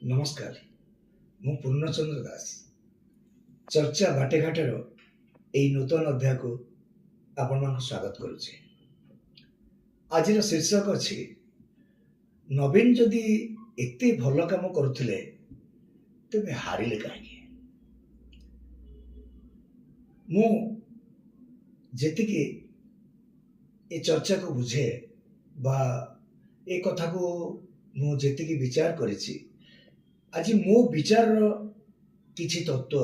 नमस्कार मु पूर्णचंद्र दास चर्चा बाटेघाटर यही नूतन अध्याय को आपण मान स्वागत करुचे। आज शीर्षक अच्छी नवीन जदि एते भल काम करुले तेरे हारिले कहीं मु जेतिकी ए चर्चा को बुझे बा ए कथा को मु जेतिकी विचार करिछि आज मो विचार किछि तत्व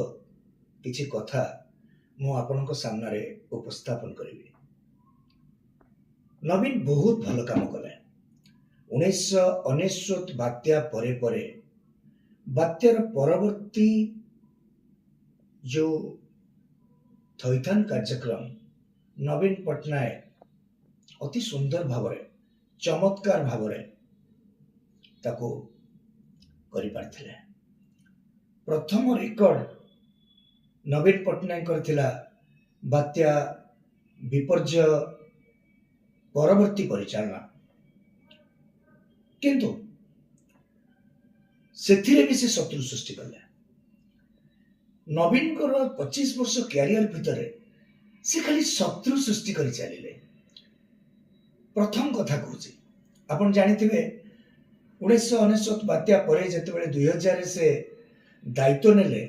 किछि कथा मु आपनक सामने उपस्थापन करिवि। नवीन बहुत भल काम कले। 1999 बात्या परे परे बात्यार परवर्ती जो थैथान कार्यक्रम नवीन पट्टनायक अति सुंदर भाव चमत्कार भाव ताको करि पारथिले। प्रथम रेकर्ड नवीन पट्टनायक करथिला बात्या विपर्य परवर्ती परिचालना, किंतु सेथिरे भी से शत्रु सृष्टि कले। नवीन को 25 वर्ष कैरियर भितर से खाली शत्रु सृष्टि करि चलिले। प्रथम कथा कहूँ आपण जानिथिबे 1999 बात्या परे जेतेबेले 2000 से दायित्व नेले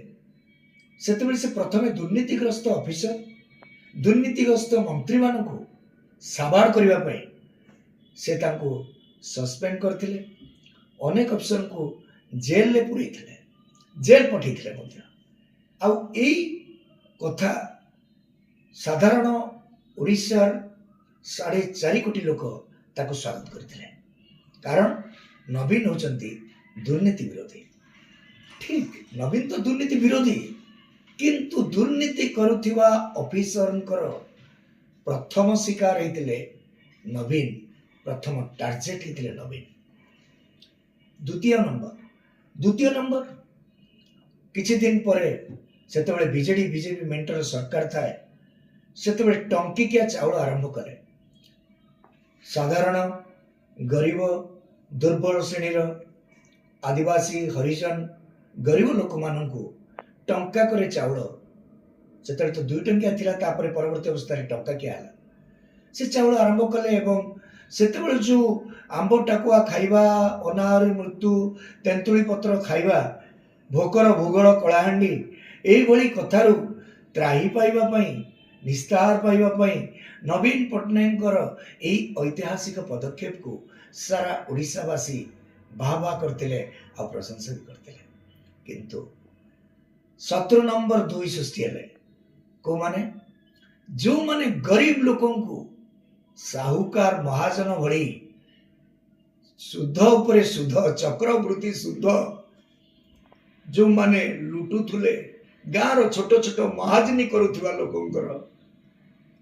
सेतेबेले से प्रथमे दुर्नीतिग्रस्त ऑफिसर दुर्नीतिग्रस्त मंत्री मानकु साबार करिवा पई से तांको सस्पेंड करथिले। अनेक अफसर को जेल ले पुरैथिले, जेल पठैथिले ମଧ୍ୟ। आ एई कथा साधारण ओडिसा 4.5 कोटी लोक ताको स्वागत करथिले, कारण नवीन होचंती दुर्नीति विरोधी। ठीक, नवीन तो दुर्नीति विरोधी, किंतु दुर्नीति करुथिबा ऑफिसरंकर प्रथम शिकार हेतिले नवीन, प्रथम टार्गेट हेतिले नवीन। द्वितीय नंबर किछि दिन परे सेतेबेले बीजेपी मेंटर सरकार थाए सेतेबेले टंकिकिया चाउल आरंभ करे। साधारण गरीब दुर्बल श्रेणीर आदिवासी हरिजन गरीब लोक मानू टंका करे चाउल से तो 2 टंकिया थिला, तापरे परवर्ती अवस्था टंका किया से चाउल आरंभ कले। एवं सेतेबेले जो आंब टाकुआ खाइबा, अनाहार मृत्यु, तेंतुली पत्र खाइबा, भोकर भूगोल कलाहांडी एई भली कथारु त्राही पाइबा पई, निस्तार पाइबा पई नवीन पट्टनायकर एई ऐतिहासिक पदक्षेप को सारा ओडिशावासी बाहा करते और प्रशंसा भी करते। किंतु शत्रु नंबर 2 सृष्टि हेले को माने जो माने गरीब लोकों को साहूकार महाजन भली शुद्ध उपरे शुद्ध चक्रवृद्धि शुद्ध जो माने लुटुथुले गाँव छोट छोट महाजनी करुथिबा लोकंकर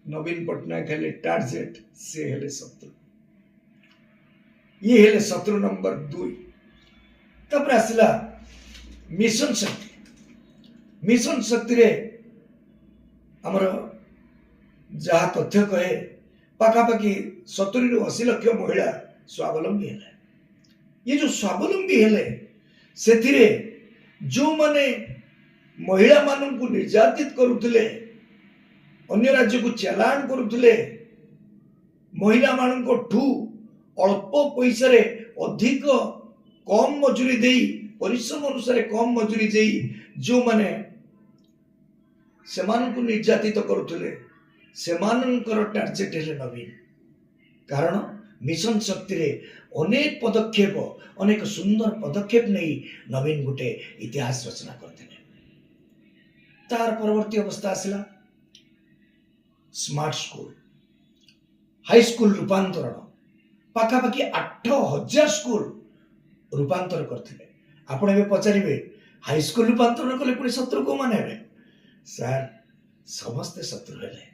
नवीन पट्टनायक हेले टार्गेट, से हेले शत्रु। ये हेले शत्रु नंबर 2। तब आसला मिशन शक्ति। मिशन शक्ति रे हमर जहाँ तथ्य कहे पाखापाखि 70 ରୁ 80 लाख महिला स्वावलंबी हेले। ये जो स्वावलंबी हेले सेथिरे जो माने महिला मानन को निर्यातित करुथिले, अन्य राज्य को चालान करुथिले, महिला मानन को ठू अल्प पैसा रे अधिक कम मजूरी देई, परिश्रम अनुसार कम मजूरी देई जो माने सेमान को निर्यातित करुथिले सेमानकर टार्गेट हेले नवीन। कारण मिशन शक्ति रे अनेक पदक्षेप, अनेक सुंदर पदक्षेप नहीं नवीन गोटे इतिहास रचना करते। तार परवर्ती अवस्था आसला स्मार्ट स्कूल, हाई स्कूल रूपांतरण, पाखापाखि 8000 स्कूल रूपांतर करथिले। आपण एबे पचारिबे हाई स्कूल रूपांतरण कले पुणी शत्रु को माने हेबे? सर समस्ते शत्रु हेले।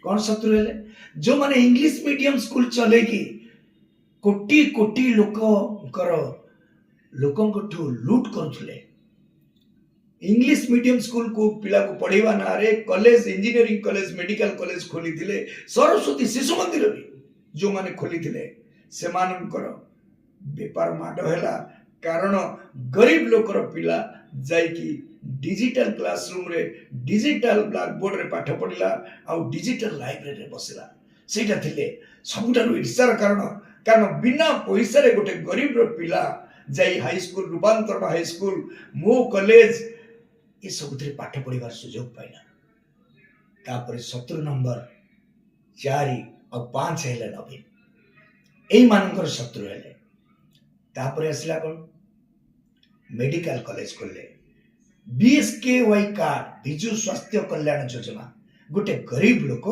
कौन शत्रु हेले? जो माने इंग्लिश मीडियम स्कूल चले कि कोटी कोटी लोकंकठू लूट करुथुले। इंग्लिश मीडियम स्कूल को पिला को पढ़ेवा ना रे college, engineering college, medical college खोली थिले। सरस्वती शिशु मंदिर भी जो माने खोली थिले सेमानंकर बेपार माड हैला, कारण गरीब लोकर पिला जाइकी डिजिटल क्लासरूम रे डिजिटल ब्लैक बोर्ड रे पाठ पढ़िला आउ डिजिटल लाइब्रेरी रे बसिला सेटा थिले सबुठारु ईर्ष्यार कारण कारण बिना पैसा रे गोटे गरीब रो पिला जाई हाई स्कूल रूपांतरण हाई स्कूल मो कॉलेज ये सबुथिरे पाठ पढ़िबार सुयोग पाइला तापर 17 नंबर 4 और 5 हेले नवीन एई मानकर शत्रु हेले तापर आसला कोन मेडिकल कॉलेज खोले बीएसकेवाई कार्ड बिजु स्वास्थ्य कल्याण योजना गोटे गरीब लोक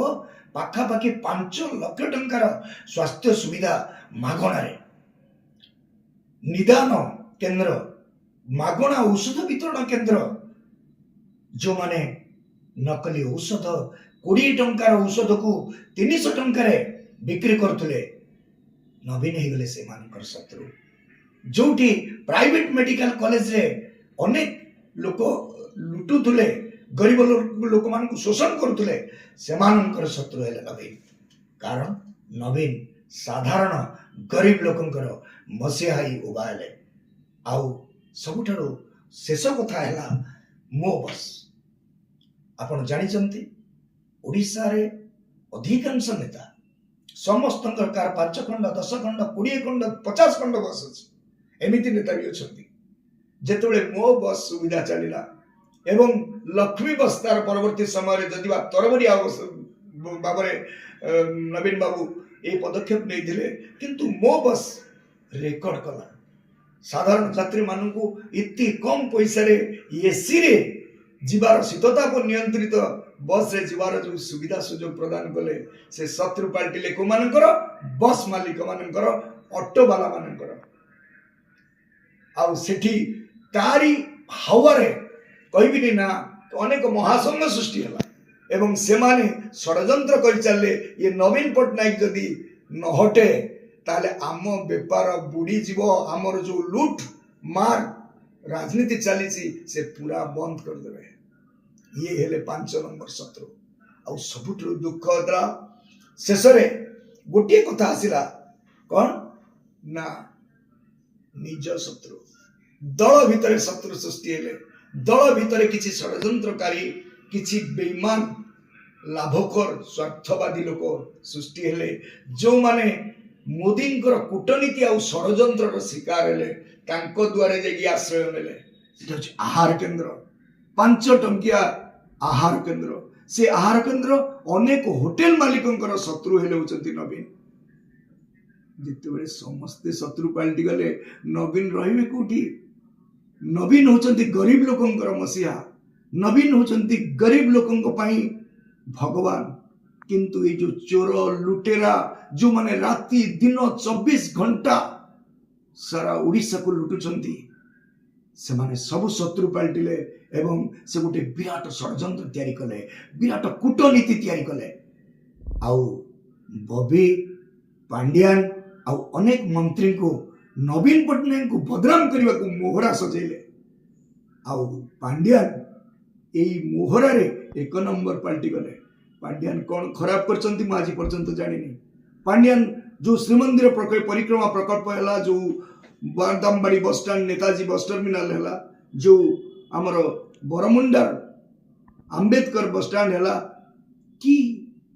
पाखापाखि 5 लाख टंकार स्वास्थ्य सुविधा मागणा रे निदान केंद्र मागणा औषध वितरण केंद्र जो माने नकली औषध 20 टंकार औषध को 300 टंकार बिक्री करथुले नवीन हो गले से मानकर शत्रु जोठी प्राइवेट मेडिकल कॉलेज रे अनेक लोक लुटुथुले गरीब लोक मान को शोषण करुथुले से मानकर शत्रु हेले नवीन कारण नवीन साधारण गरीब लोकंकर मसीहाई उबाले आउ सबुठारु शेष कथा हैला मो बस आपण जानिचंती ओडिसा रे अधिकांश नेता समस्त कार 5 खंड 10 खंड 20 खंड 50 खंड बस अछि एमिति नेता भी अछंती जेतेबेले मो बस सुविधा चलिला एवं लक्ष्मी बस तार परवर्ती समय जदि तरबरी बाबरे नवीन बाबू ए पदक्षेप नहीं दिले किंतु मो बस रेकर्ड कला साधारण यात्री मानू इति कम पैसा रे एसी रे जीवार शीतताप नियंत्रित बस रे जीवार जो सुविधा सुजोग प्रदान कले से शत्रु पाल्टिले को मानकर बस मालिक मानकर ऑटो वाला मानकर आउ सेठी तारी हावारे कहबिनी ना अनेक महासंघ सृष्टि हला एवं से माने षडयंत्र कर चलले ये नवीन पटनायक जदि न हटे ताले आम बेपार बुड़ी जीव आमर जो लूट मार राजनीति चली से पूरा बंद कर देवे ये हेले 5 नंबर शत्रु आ सबुठ दुख होता शेष गोटे कथा आसिला कौन ना निज शत्रु दल भितर शत्रु सृष्टि हेले दल भितर किसी षडयंत्रकारी किसी बेईमान लाभकर स्वार्थवादी लोक सृष्टि हेले जो माने मोदी कूटनीति आ षडयंत्र शिकार हेले तांको द्वारे जाई आश्रय नेले आहार केंद्र 5 टंकिया आहार केंद्र से आहार केंद्र अनेक होटेल मालिकंकर शत्रु हेले होचंती नवीन जिते समस्ते शत्रु पाल्टी गले नवीन रहिबे कोठी नवीन होचंती गरीब लोकंकर मसीहा नवीन होचंती गरीब लोकंक पई भगवान किंतु ये जो चोर लुटेरा जो माने राति दिन 24 घंटा सारा ओडिशा को लुटुचंती से माने सब शत्रु पाल्टिले एवं से गोटे विराट षडयंत्र तैयारी कले विराट कूटनीति तैयारी कले आउ बॉबी पांड्यान आउ अनेक मंत्री को नवीन पटनायक को बदनाम करने को मोहरा सजेले आउ पांड्यान यही मोहरा रे 1 नंबर पाल्टी गले पांड्यान कौन खराब करचंती मु आज पर्यंत जानिनी पांड्यान जो श्रीमंदिर परिक्रमा प्रकल्प है जो बादामबाड़ी बस स्टैंड नेताजी बस टर्मिनाल है जो आमर बरमुंडार आंबेडकर बस स्टैंड है कि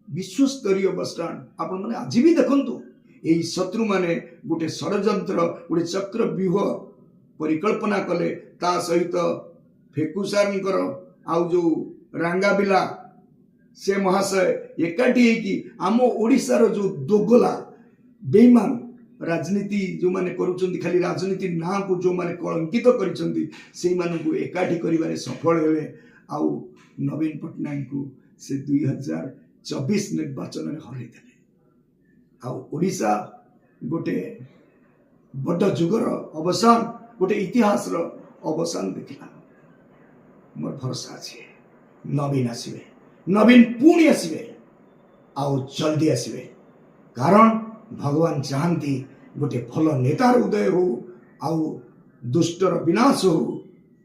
विश्वस्तरीय बस स्टैंड आपण माने आज भी देखंतु यही शत्रु माने गोटे षडयंत्र गोटे चक्रव्यूह परिकल्पना कले ता सहित फेकुसारंकर आउ जो रांगाबिला से महाशय एकाठी कि आम ओडिशार जो दोगला बेईमान राजनीति जो माने करूचंती खाली राजनीति ना को जो माने कलंकित करिसंती सेई मानकु एकाठी करिवारे सफल हेले आउ नवीन पटनायक को से 2024 निर्वाचन में हरई देले आउ ओडिशा गोटे बड़ जुगर अवसान गोटे इतिहास रो अवसान देखला मोर भरोसा अछि नवीन आसीबे नवीन पुणी आसबे आउ जल्दी आसबे कारण भगवान चाहती गोटे भल नेतार उदय हो आउ दुष्टर विनाश हो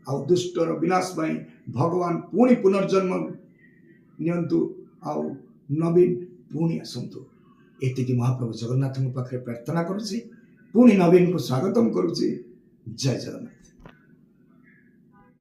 आउ दुष्टर विनाश पाई भगवान पुणी पुनर्जन्म नियंतु आउ नवीन पुणी आसतु एति महाप्रभु जगन्नाथ पाखे प्रार्थना करुछि पुणी नवीन को स्वागतम करुछि ଜୟ ଜଗନ୍ନାଥ।